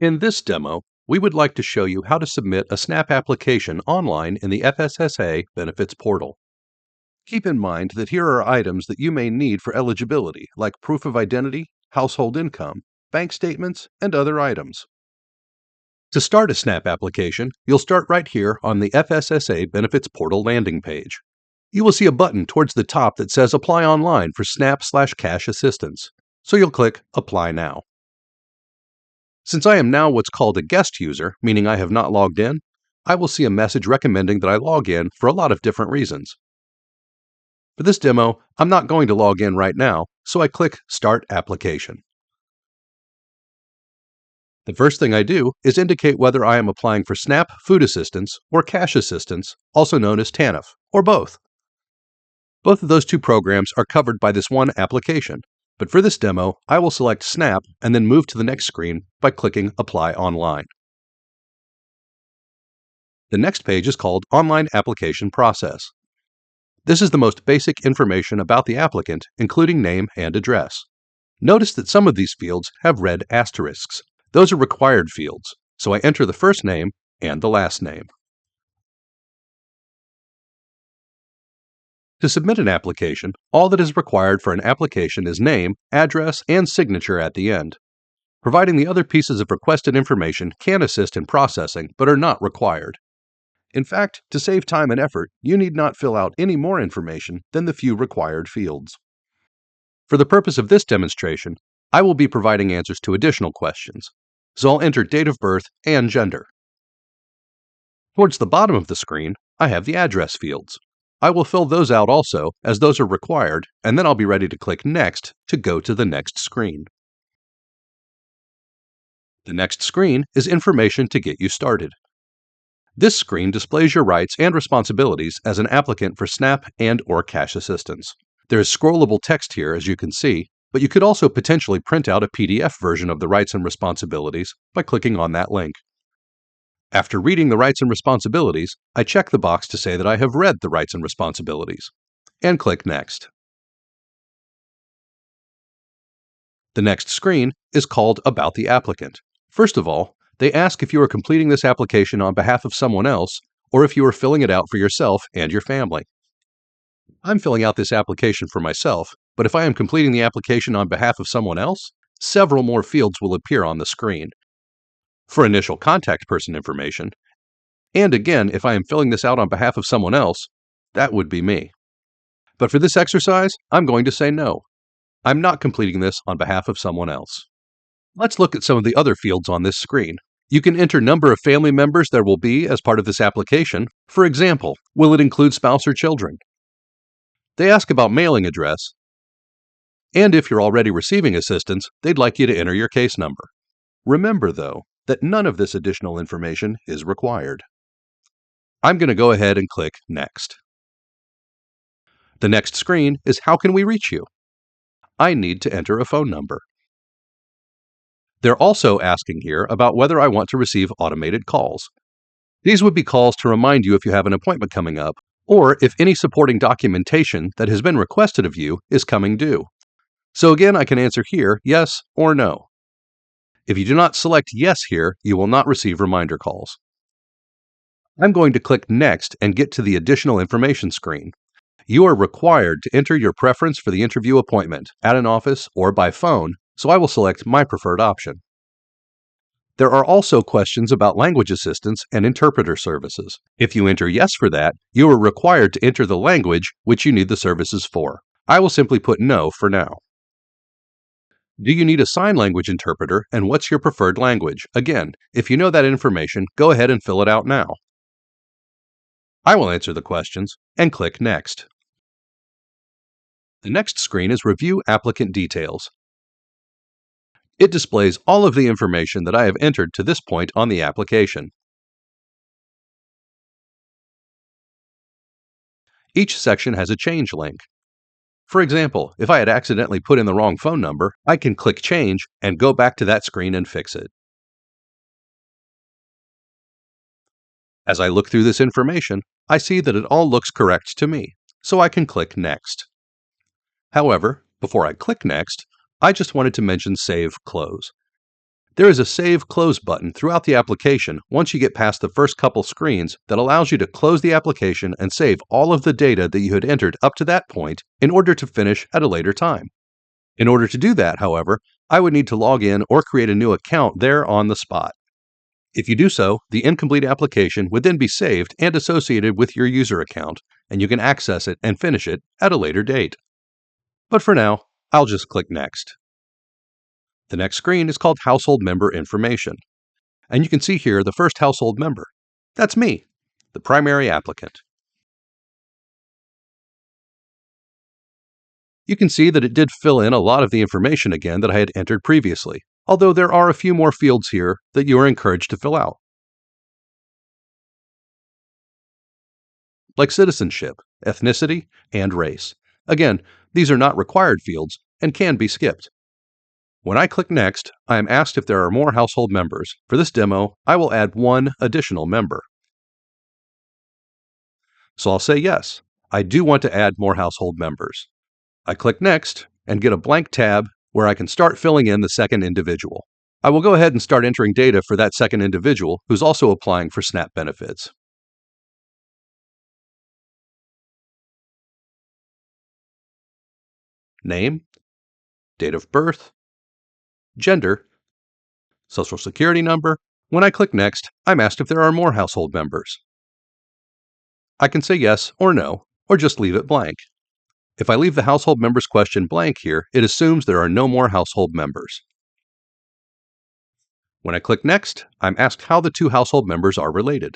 In this demo, we would like to show you how to submit a SNAP application online in the FSSA Benefits portal. Keep in mind that here are items that you may need for eligibility, like proof of identity, household income, bank statements, and other items. To start a SNAP application, you'll start right here on the FSSA Benefits portal landing page. You will see a button towards the top that says Apply Online for SNAP/Cash Assistance, so you'll click Apply Now. Since I am now what's called a guest user, meaning I have not logged in, I will see a message recommending that I log in for a lot of different reasons. For this demo, I'm not going to log in right now, so I click Start Application. The first thing I do is indicate whether I am applying for SNAP Food Assistance or Cash Assistance, also known as TANF, or both. Both of those two programs are covered by this one application, but for this demo, I will select SNAP and then move to the next screen by clicking Apply Online. The next page is called Online Application Process. This is the most basic information about the applicant, including name and address. Notice that some of these fields have red asterisks. Those are required fields, so I enter the first name and the last name. To submit an application, all that is required for an application is name, address, and signature at the end. Providing the other pieces of requested information can assist in processing, but are not required. In fact, to save time and effort, you need not fill out any more information than the few required fields. For the purpose of this demonstration, I will be providing answers to additional questions, so I'll enter date of birth and gender. Towards the bottom of the screen, I have the address fields. I will fill those out also, as those are required, and then I'll be ready to click Next to go to the next screen. The next screen is information to get you started. This screen displays your rights and responsibilities as an applicant for SNAP and/or cash assistance. There is scrollable text here, as you can see, but you could also potentially print out a PDF version of the rights and responsibilities by clicking on that link. After reading the rights and responsibilities, I check the box to say that I have read the rights and responsibilities, and click Next. The next screen is called About the Applicant. First of all, they ask if you are completing this application on behalf of someone else, or if you are filling it out for yourself and your family. I'm filling out this application for myself, but if I am completing the application on behalf of someone else, several more fields will appear on the screen. For initial contact person information, and again, if I am filling this out on behalf of someone else, that would be me. But for this exercise, I'm going to say no. I'm not completing this on behalf of someone else. Let's look at some of the other fields on this screen. You can enter number of family members there will be as part of this application. For example, will it include spouse or children? They ask about mailing address, and if you're already receiving assistance, they'd like you to enter your case number. Remember, though, that none of this additional information is required. I'm going to go ahead and click Next. The next screen is How can we reach you? I need to enter a phone number. They're also asking here about whether I want to receive automated calls. These would be calls to remind you if you have an appointment coming up, or if any supporting documentation that has been requested of you is coming due. So again, I can answer here yes or no. If you do not select yes here, you will not receive reminder calls. I'm going to click Next and get to the additional information screen. You are required to enter your preference for the interview appointment at an office or by phone, so I will select my preferred option. There are also questions about language assistance and interpreter services. If you enter yes for that, you are required to enter the language which you need the services for. I will simply put no for now. Do you need a sign language interpreter, and what's your preferred language? Again, if you know that information, go ahead and fill it out now. I will answer the questions and click Next. The next screen is Review Applicant Details. It displays all of the information that I have entered to this point on the application. Each section has a change link. For example, if I had accidentally put in the wrong phone number, I can click Change and go back to that screen and fix it. As I look through this information, I see that it all looks correct to me, so I can click Next. However, before I click Next, I just wanted to mention Save Close. There is a Save Close button throughout the application once you get past the first couple screens that allows you to close the application and save all of the data that you had entered up to that point in order to finish at a later time. In order to do that, however, I would need to log in or create a new account there on the spot. If you do so, the incomplete application would then be saved and associated with your user account, and you can access it and finish it at a later date. But for now, I'll just click Next. The next screen is called Household Member Information. And you can see here the first household member. That's me, the primary applicant. You can see that it did fill in a lot of the information again that I had entered previously, although there are a few more fields here that you are encouraged to fill out, like citizenship, ethnicity, and race. Again, these are not required fields and can be skipped. When I click Next, I am asked if there are more household members. For this demo, I will add one additional member. So I'll say yes, I do want to add more household members. I click Next and get a blank tab where I can start filling in the second individual. I will go ahead and start entering data for that second individual who's also applying for SNAP benefits. Name, date of birth, gender, social security number. When I click Next, I'm asked if there are more household members. I can say yes or no, or just leave it blank. If I leave the household members question blank here, it assumes there are no more household members. When I click Next, I'm asked how the two household members are related.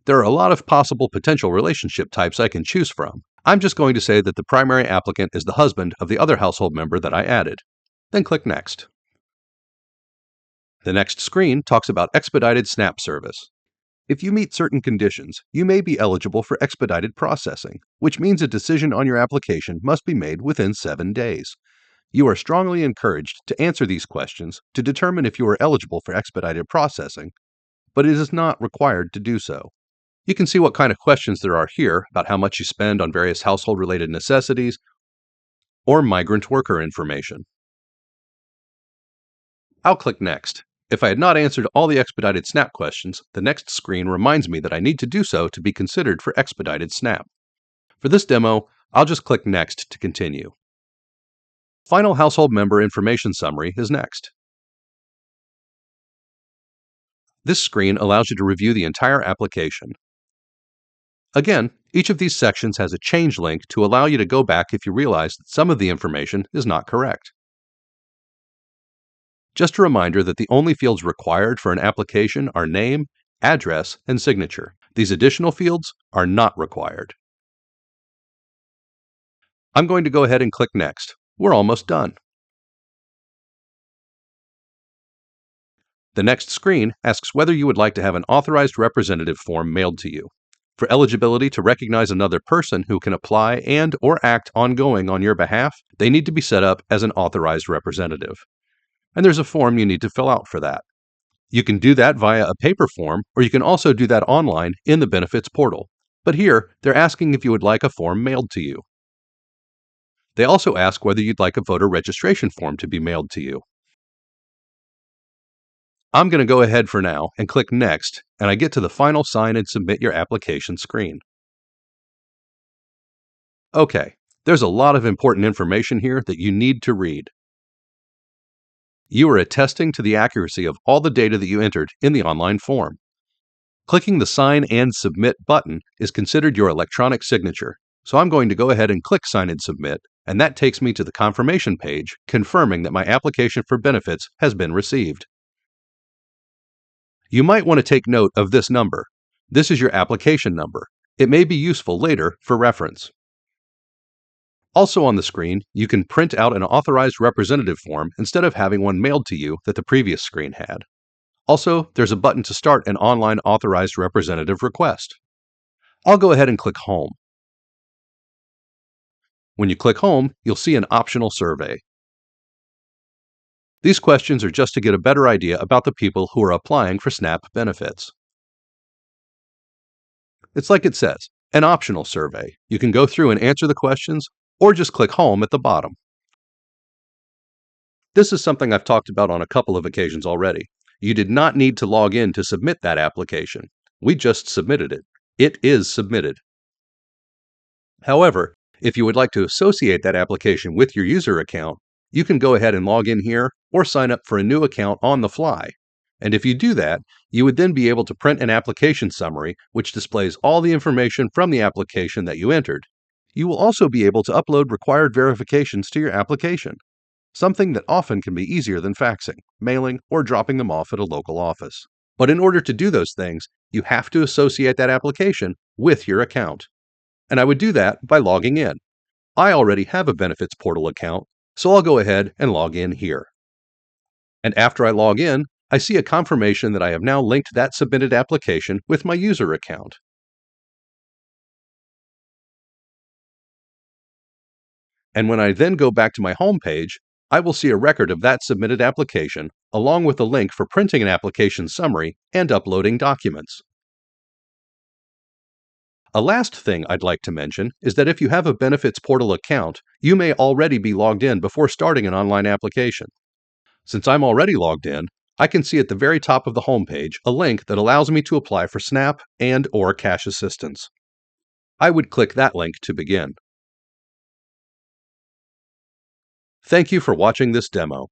There are a lot of possible potential relationship types I can choose from. I'm just going to say that the primary applicant is the husband of the other household member that I added. Then click Next. The next screen talks about Expedited SNAP service. If you meet certain conditions, you may be eligible for expedited processing, which means a decision on your application must be made within 7 days. You are strongly encouraged to answer these questions to determine if you are eligible for expedited processing, but it is not required to do so. You can see what kind of questions there are here about how much you spend on various household-related necessities or migrant worker information. I'll click Next. If I had not answered all the Expedited SNAP questions, the next screen reminds me that I need to do so to be considered for Expedited SNAP. For this demo, I'll just click Next to continue. Final Household Member Information Summary is next. This screen allows you to review the entire application. Again, each of these sections has a change link to allow you to go back if you realize that some of the information is not correct. Just a reminder that the only fields required for an application are name, address, and signature. These additional fields are not required. I'm going to go ahead and click Next. We're almost done. The next screen asks whether you would like to have an authorized representative form mailed to you. For eligibility to recognize another person who can apply and/or act ongoing on your behalf, they need to be set up as an authorized representative. And there's a form you need to fill out for that. You can do that via a paper form, or you can also do that online in the benefits portal. But here, they're asking if you would like a form mailed to you. They also ask whether you'd like a voter registration form to be mailed to you. I'm going to go ahead for now and click Next, and I get to the final Sign and Submit Your Application screen. Okay, there's a lot of important information here that you need to read. You are attesting to the accuracy of all the data that you entered in the online form. Clicking the Sign and Submit button is considered your electronic signature, so I'm going to go ahead and click Sign and Submit, and that takes me to the confirmation page confirming that my application for benefits has been received. You might want to take note of this number. This is your application number. It may be useful later for reference. Also on the screen, you can print out an authorized representative form instead of having one mailed to you that the previous screen had. Also, there's a button to start an online authorized representative request. I'll go ahead and click Home. When you click Home, you'll see an optional survey. These questions are just to get a better idea about the people who are applying for SNAP benefits. It's like it says, an optional survey. You can go through and answer the questions, or just click Home at the bottom. This is something I've talked about on a couple of occasions already. You did not need to log in to submit that application. We just submitted it. It is submitted. However, if you would like to associate that application with your user account, you can go ahead and log in here or sign up for a new account on the fly. And if you do that, you would then be able to print an application summary which displays all the information from the application that you entered. You will also be able to upload required verifications to your application, something that often can be easier than faxing, mailing, or dropping them off at a local office. But in order to do those things, you have to associate that application with your account. And I would do that by logging in. I already have a Benefits Portal account, so I'll go ahead and log in here. And after I log in, I see a confirmation that I have now linked that submitted application with my user account. And when I then go back to my home page, I will see a record of that submitted application, along with a link for printing an application summary and uploading documents. A last thing I'd like to mention is that if you have a Benefits Portal account, you may already be logged in before starting an online application. Since I'm already logged in, I can see at the very top of the homepage a link that allows me to apply for SNAP and/or cash assistance. I would click that link to begin. Thank you for watching this demo.